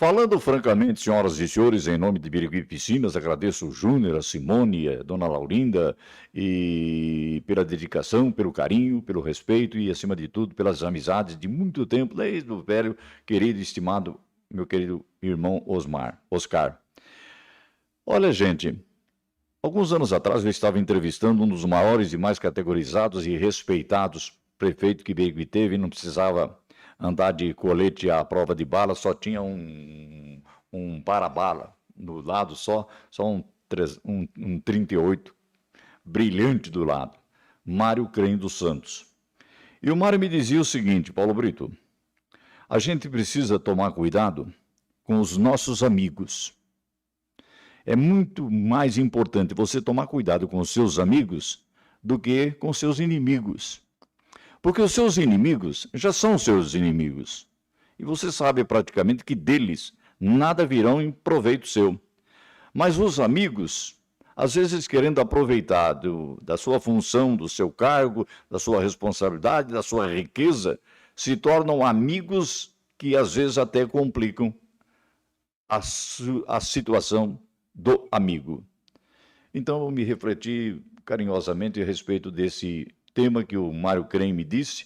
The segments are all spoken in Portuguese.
Falando francamente, senhoras e senhores, em nome de Birigui Piscinas, agradeço o Júnior, a Simone, a Dona Laurinda, e pela dedicação, pelo carinho, pelo respeito e, acima de tudo, pelas amizades de muito tempo, desde o velho, querido e estimado, meu querido irmão Oscar. Olha, gente, alguns anos atrás eu estava entrevistando um dos maiores e mais categorizados e respeitados prefeitos que Birigui teve, e não precisava andar de colete à prova de bala, só tinha um para-bala no lado só um 38 brilhante do lado. Mário Crem dos Santos. E o Mário me dizia o seguinte: Paulo Brito, a gente precisa tomar cuidado com os nossos amigos. É muito mais importante você tomar cuidado com os seus amigos do que com seus inimigos. Porque os seus inimigos já são seus inimigos. E você sabe praticamente que deles nada virão em proveito seu. Mas os amigos, às vezes querendo aproveitar da sua função, do seu cargo, da sua responsabilidade, da sua riqueza, se tornam amigos que às vezes até complicam a situação do amigo. Então eu me refleti carinhosamente a respeito desse tema que o Mário Crem me disse.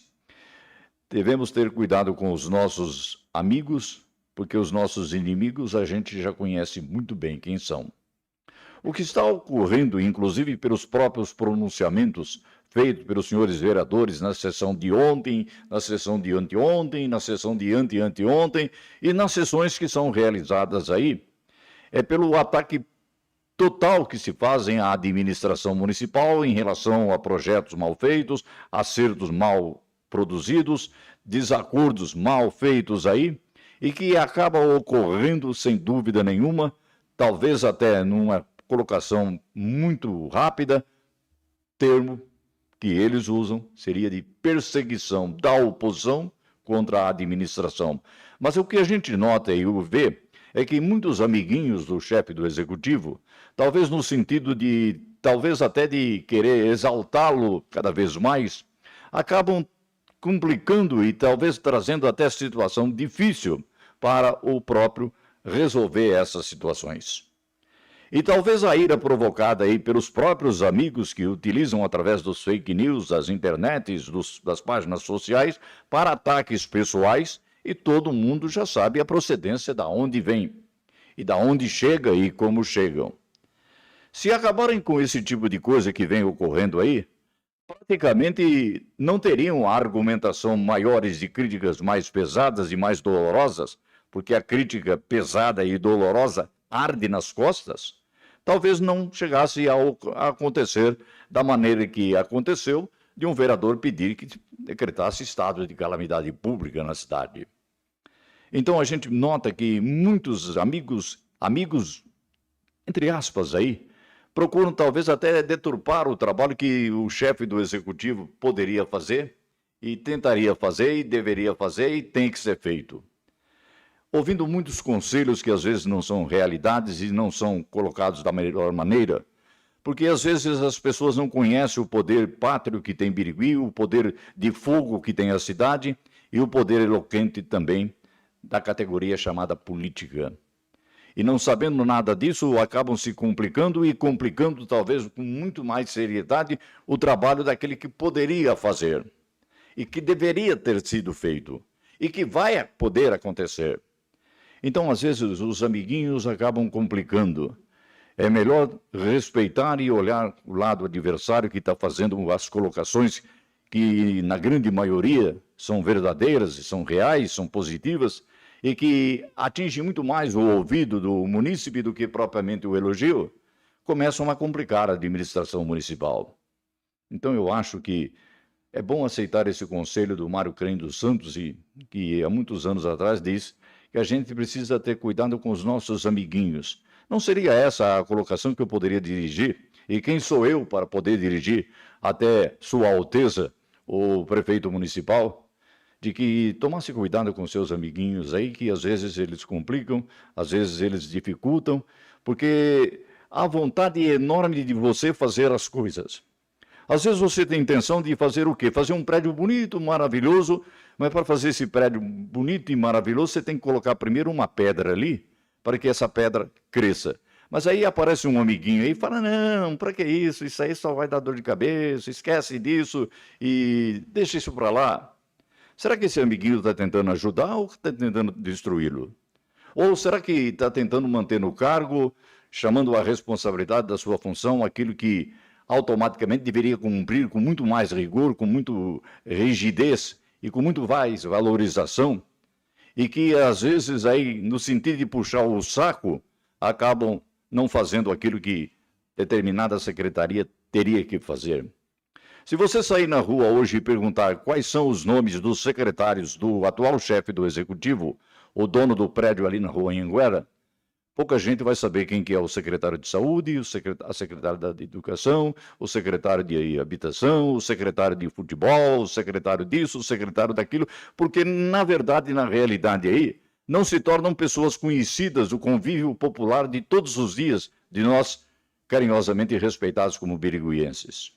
Devemos ter cuidado com os nossos amigos, porque os nossos inimigos a gente já conhece muito bem quem são. O que está ocorrendo, inclusive pelos próprios pronunciamentos feitos pelos senhores vereadores na sessão de ontem, na sessão de anteontem, na sessão de anteontem e nas sessões que são realizadas aí, é pelo ataque total que se fazem à administração municipal em relação a projetos mal feitos, acertos mal produzidos, desacordos mal feitos aí, e que acaba ocorrendo, sem dúvida nenhuma, talvez até numa colocação muito rápida, termo que eles usam seria de perseguição da oposição contra a administração. Mas o que a gente nota e vê é que muitos amiguinhos do chefe do executivo, talvez no sentido de, talvez até de querer exaltá-lo cada vez mais, acabam complicando e talvez trazendo até situação difícil para o próprio resolver essas situações. E talvez a ira provocada aí pelos próprios amigos que utilizam através dos fake news, das internets, das páginas sociais, para ataques pessoais, e todo mundo já sabe a procedência da onde vem, e da onde chega e como chegam. Se acabarem com esse tipo de coisa que vem ocorrendo aí, praticamente não teriam argumentação maiores de críticas mais pesadas e mais dolorosas, porque a crítica pesada e dolorosa arde nas costas, talvez não chegasse a acontecer da maneira que aconteceu, de um vereador pedir que decretasse estado de calamidade pública na cidade. Então a gente nota que muitos amigos, entre aspas aí, procuram talvez até deturpar o trabalho que o chefe do executivo poderia fazer, e tentaria fazer, e deveria fazer, e tem que ser feito. Ouvindo muitos conselhos que às vezes não são realidades e não são colocados da melhor maneira, porque às vezes as pessoas não conhecem o poder pátrio que tem Birigui, o poder de fogo que tem a cidade e o poder eloquente também da categoria chamada política. E não sabendo nada disso, acabam se complicando e complicando talvez com muito mais seriedade o trabalho daquele que poderia fazer e que deveria ter sido feito e que vai poder acontecer. Então, às vezes, os amiguinhos acabam complicando. É melhor respeitar e olhar o lado adversário que está fazendo as colocações que, na grande maioria, são verdadeiras, são reais, são positivas, e que atingem muito mais o ouvido do munícipe do que propriamente o elogio, começam a complicar a administração municipal. Então, eu acho que é bom aceitar esse conselho do Mário Crem dos Santos, que há muitos anos atrás disse que a gente precisa ter cuidado com os nossos amiguinhos. Não seria essa a colocação que eu poderia dirigir? E quem sou eu para poder dirigir até Sua Alteza, o prefeito municipal, de que tomasse cuidado com seus amiguinhos aí, que às vezes eles complicam, às vezes eles dificultam, porque há vontade enorme de você fazer as coisas. Às vezes você tem intenção de fazer o quê? Fazer um prédio bonito, maravilhoso, mas para fazer esse prédio bonito e maravilhoso, você tem que colocar primeiro uma pedra ali, para que essa pedra cresça. Mas aí aparece um amiguinho aí e fala, não, para que isso? Isso aí só vai dar dor de cabeça, esquece disso e deixa isso para lá. Será que esse amiguinho está tentando ajudar ou está tentando destruí-lo? Ou será que está tentando manter no cargo, chamando a responsabilidade da sua função aquilo que automaticamente deveria cumprir com muito mais rigor, com muito rigidez e com muito mais valorização? E que às vezes aí, no sentido de puxar o saco, acabam não fazendo aquilo que determinada secretaria teria que fazer. Se você sair na rua hoje e perguntar quais são os nomes dos secretários do atual chefe do executivo, o dono do prédio ali na rua Anhanguera, pouca gente vai saber quem que é o secretário de saúde, a secretária da educação, o secretário de habitação, o secretário de futebol, o secretário disso, o secretário daquilo, porque na verdade, na realidade aí, não se tornam pessoas conhecidas do convívio popular de todos os dias, de nós carinhosamente respeitados como biriguienses.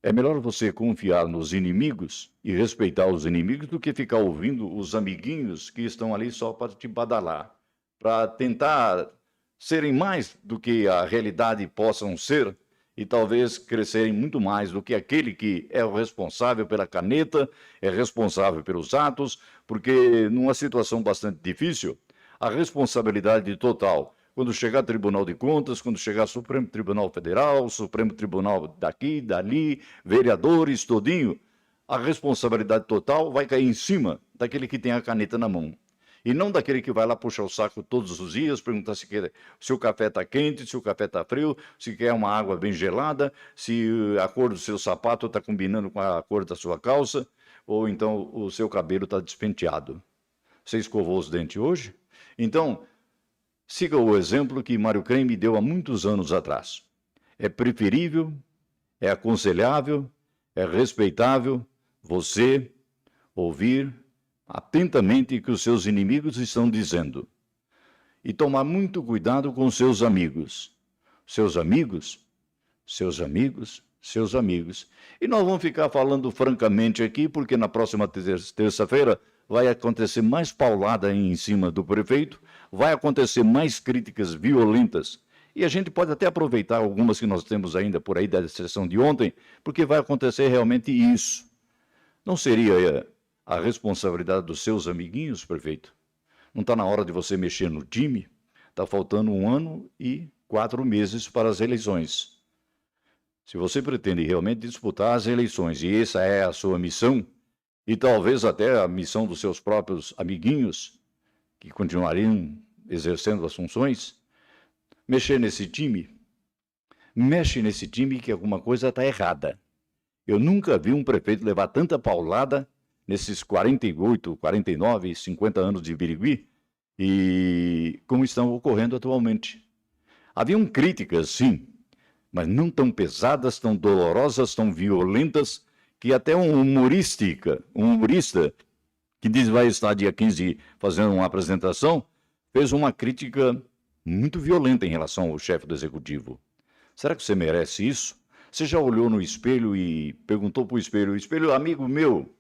É melhor você confiar nos inimigos e respeitar os inimigos do que ficar ouvindo os amiguinhos que estão ali só para te badalar, para tentar serem mais do que a realidade possam ser e talvez crescerem muito mais do que aquele que é o responsável pela caneta, é responsável pelos atos, porque numa situação bastante difícil, a responsabilidade total quando chegar Tribunal de Contas, quando chegar Supremo Tribunal Federal, Supremo Tribunal daqui, dali, vereadores, todinho, a responsabilidade total vai cair em cima daquele que tem a caneta na mão. E não daquele que vai lá puxar o saco todos os dias, perguntar se o café está quente, se o café está frio, se quer uma água bem gelada, se a cor do seu sapato está combinando com a cor da sua calça, ou então o seu cabelo está despenteado. Você escovou os dentes hoje? Então, siga o exemplo que Mário Creme deu há muitos anos atrás. É preferível, é aconselhável, é respeitável você ouvir atentamente o que os seus inimigos estão dizendo e tomar muito cuidado com seus amigos. Seus amigos, seus amigos, seus amigos. E nós vamos ficar falando francamente aqui, porque na próxima terça-feira vai acontecer mais paulada em cima do prefeito, vai acontecer mais críticas violentas. E a gente pode até aproveitar algumas que nós temos ainda por aí da sessão de ontem, porque vai acontecer realmente isso. Não seria a responsabilidade dos seus amiguinhos, prefeito? Não está na hora de você mexer no time? Está faltando 1 ano e 4 meses para as eleições. Se você pretende realmente disputar as eleições, e essa é a sua missão, e talvez até a missão dos seus próprios amiguinhos, que continuariam exercendo as funções, mexer nesse time, mexe nesse time que alguma coisa está errada. Eu nunca vi um prefeito levar tanta paulada nesses 48, 49, 50 anos de Birigui, e como estão ocorrendo atualmente. Haviam críticas, sim, mas não tão pesadas, tão dolorosas, tão violentas, que até um humorista, que diz vai estar dia 15 fazendo uma apresentação, fez uma crítica muito violenta em relação ao chefe do executivo. Será que você merece isso? Você já olhou no espelho e perguntou para o espelho, amigo meu,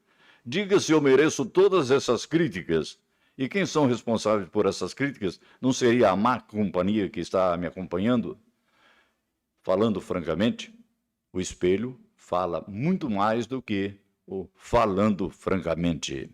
diga se eu mereço todas essas críticas. E quem são responsáveis por essas críticas? Não seria a má companhia que está me acompanhando? Falando francamente, o espelho fala muito mais do que o falando francamente.